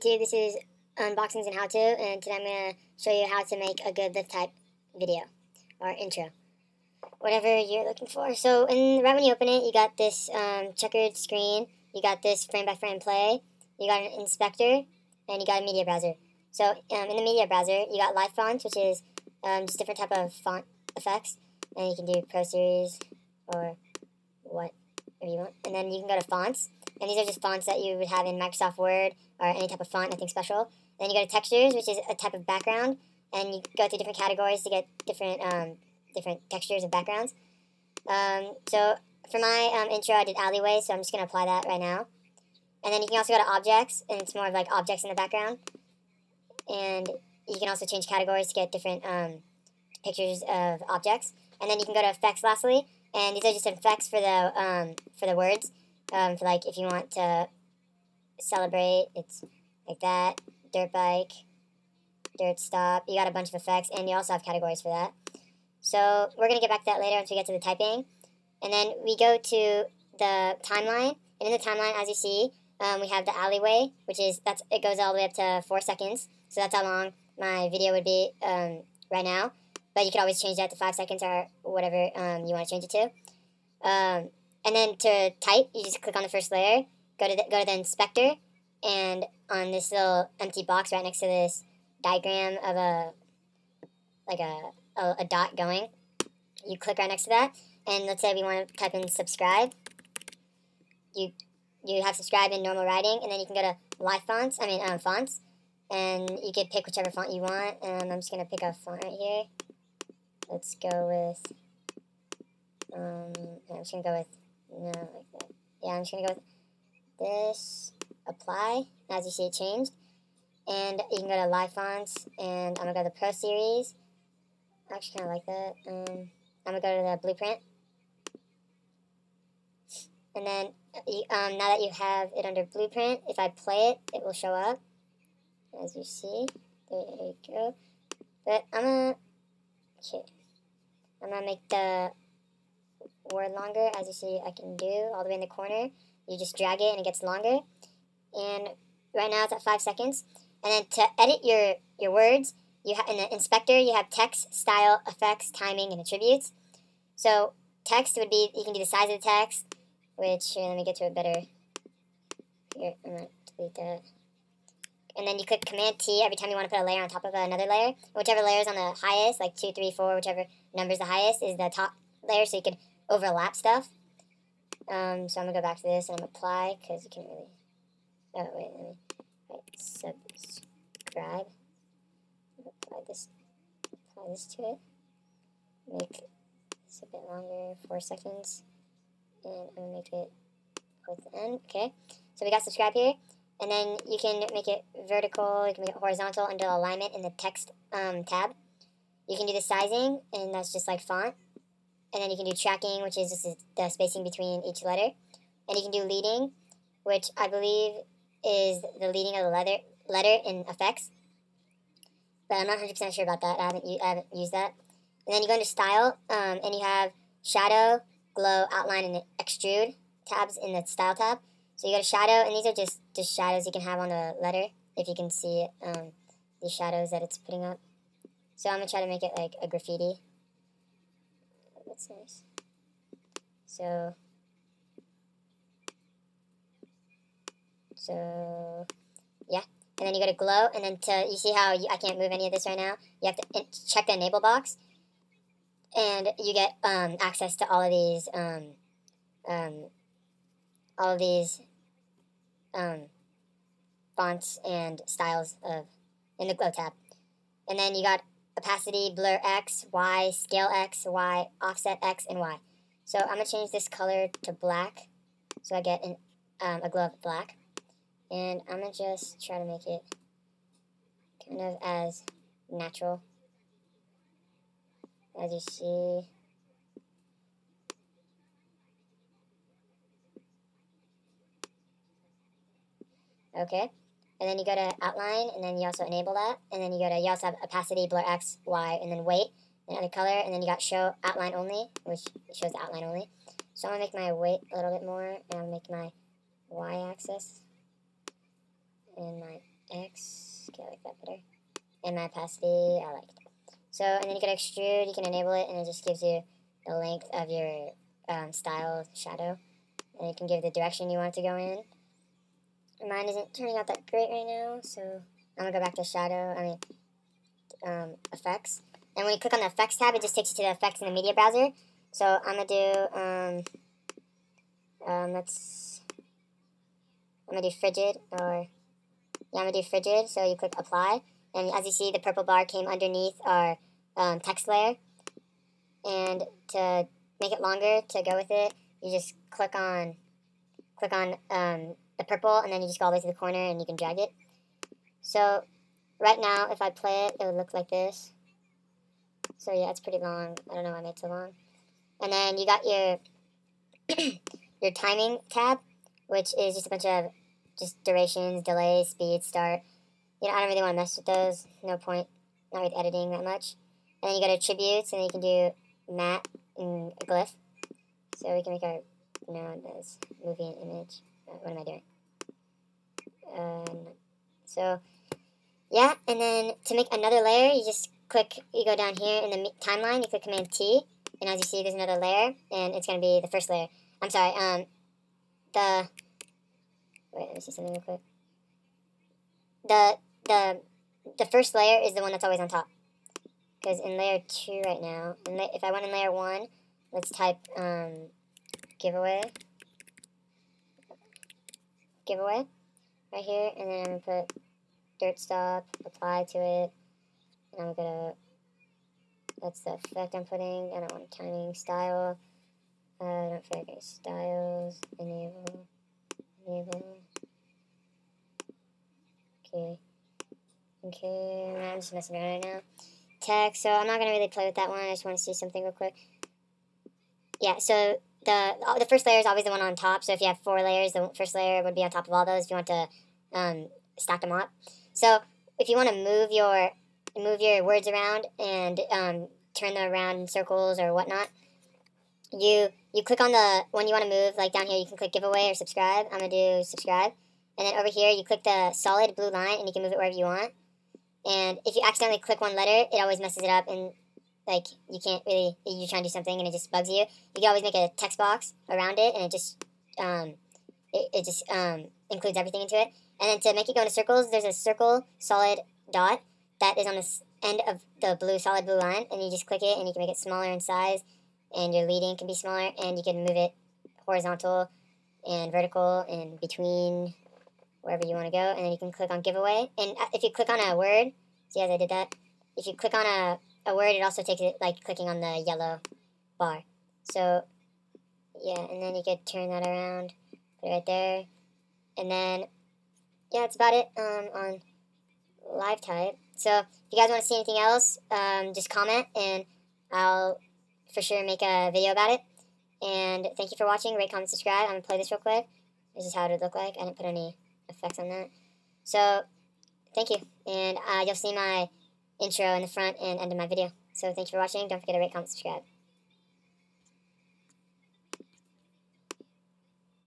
YouTube, this is Unboxings and How To, and today I'm going to show you how to make a good Livetype video, or intro, whatever you're looking for. So, right when you open it, you got this checkered screen, you got this frame-by-frame play, you got an inspector, and you got a media browser. So, in the media browser, you got live fonts, which is just different type of font effects, and you can do Pro Series, or whatever you want, and then you can go to fonts. And these are just fonts that you would have in Microsoft Word or any type of font, nothing special. Then you go to textures, which is a type of background, and you go through different categories to get different different textures of backgrounds. So for my intro, I did alleyway, so I'm just going to apply that right now. And then you can also go to objects, and it's more of like objects in the background. And you can also change categories to get different pictures of objects. And then you can go to effects lastly, and these are just effects for the words. For like if you want to celebrate, it's like that, dirt bike, dirt stop. You got a bunch of effects, and you also have categories for that. So we're going to get back to that later once we get to the typing. And then we go to the timeline, and in the timeline, as you see, we have the alleyway, which is, it goes all the way up to 4 seconds. So that's how long my video would be right now. But you could always change that to 5 seconds or whatever you want to change it to. And then to type, you just click on the first layer, go to the inspector, and on this little empty box right next to this diagram of a dot going, you click right next to that, and let's say we want to type in subscribe. You have subscribe in normal writing, and then you can go to live fonts, fonts, and you can pick whichever font you want, and I'm just going to pick a font right here. Let's go with, I'm just going to go with, no, like that. Yeah, I'm just going to go with this, apply, as you see it changed, and you can go to live fonts, and I'm going to go to the Pro Series. I actually kind of like that. I'm going to go to the blueprint, and then now that you have it under blueprint, if I play it, it will show up, as you see. There you go. But I'm going to make the word longer, as you see I can do all the way in the corner. You just drag it and it gets longer, and right now it's at 5 seconds. And then to edit your words, you in the inspector you have text, style, effects, timing, and attributes. So text would be, you can do the size of the text, which here, let me get to it better. Here, I'm gonna delete that. And then you click Command T every time you want to put a layer on top of another layer. Whichever layer is on the highest, like 2, 3, 4, whichever number is the highest, is the top layer, so you could overlap stuff. So I'm going to go back to this and apply, because you can't really, oh wait, let me, subscribe, apply this to it, make this a bit longer, 4 seconds, and I'm going to make it towards the end. Okay, so we got subscribe here, and then you can make it vertical, you can make it horizontal under alignment in the text tab. You can do the sizing, and that's just like font. And then you can do tracking, which is just the spacing between each letter. And you can do leading, which I believe is the leading of the letter in effects. But I'm not 100% sure about that. I haven't used that. And then you go into style, and you have shadow, glow, outline, and extrude tabs in the style tab. So you go to shadow, and these are just shadows you can have on the letter, if you can see it, the shadows that it's putting up. So I'm going to try to make it like a graffiti. That's nice. So yeah, and then you go to glow, and then you see how I can't move any of this right now. You have to check the enable box, and you get access to all of these fonts and styles in the glow tab. And then you got opacity, blur X, Y, scale X, Y, offset X, and Y. So I'm going to change this color to black, so I get a glow of black. And I'm going to just try to make it kind of as natural as you see. Okay. And then you go to outline, and then you also enable that, and then you also have opacity, blur X, Y, and then weight, and other color, and then you got show outline only, which shows the outline only. So I'm going to make my weight a little bit more, and I'll make my Y axis and my X. Okay, I like that better. And my opacity, I like it. So, and then you can extrude, you can enable it, and it just gives you the length of your style shadow. And you can give the direction you want it to go in. Mine isn't turning out that great right now, so I'm going to go back to shadow, effects. And when you click on the effects tab, it just takes you to the effects in the media browser. So I'm going to do, I'm going to do frigid, or, yeah, I'm going to do frigid, so you click apply. And as you see, the purple bar came underneath our text layer. And to make it longer, to go with it, you just click on the purple, and then you just go all the way to the corner, and you can drag it. So right now, if I play it, it would look like this. So yeah, it's pretty long. I don't know why I made it so long. And then you got your your timing tab, which is just a bunch of just durations, delays, speed, start. You know, I don't really want to mess with those. No point. Not with editing that much. And then you go to attributes, and then you can do matte and glyph. So we can make our this movie and image. What am I doing? So yeah, and then to make another layer, you just click. You go down here in the timeline. You click Command T, and as you see, there's another layer, and it's gonna be the first layer. I'm sorry. Wait, let me see something real quick. The first layer is the one that's always on top. Because in layer 2 right now, if I went in layer 1, let's type giveaway right here, and then I'm going to put dirt stop, apply to it, and I'm going to, that's the effect I'm putting. I don't want timing, style, don't feel like any styles, enable, okay, I'm just messing around right now. Text, so I'm not going to really play with that one, I just want to see something real quick. Yeah, so the first layer is always the one on top, so if you have 4 layers, the first layer would be on top of all those if you want to stack them up. So if you want to move your words around and turn them around in circles or whatnot, you click on the one you want to move, like down here you can click giveaway or subscribe. I'm going to do subscribe. And then over here you click the solid blue line and you can move it wherever you want. And if you accidentally click one letter, it always messes it up, and like you can't really, you're trying to do something and it just bugs you. You can always make a text box around it, and it just includes everything into it. And then to make it go into circles, there's a circle solid dot that is on the end of the solid blue line, and you just click it and you can make it smaller in size, and your leading can be smaller, and you can move it horizontal and vertical and between wherever you want to go. And then you can click on giveaway, and if you click on a word, see as I did that, if you click on a word, it also takes it like clicking on the yellow bar. So yeah, and then you could turn that around, put it right there, and then yeah, that's about it on Livetype. So if you guys want to see anything else, just comment and I'll for sure make a video about it. And thank you for watching. Rate, comment, subscribe. I'm going to play this real quick. This is how it would look like. I didn't put any effects on that. So thank you. And you'll see my intro in the front and end of my video. So thank you for watching. Don't forget to rate, comment, subscribe.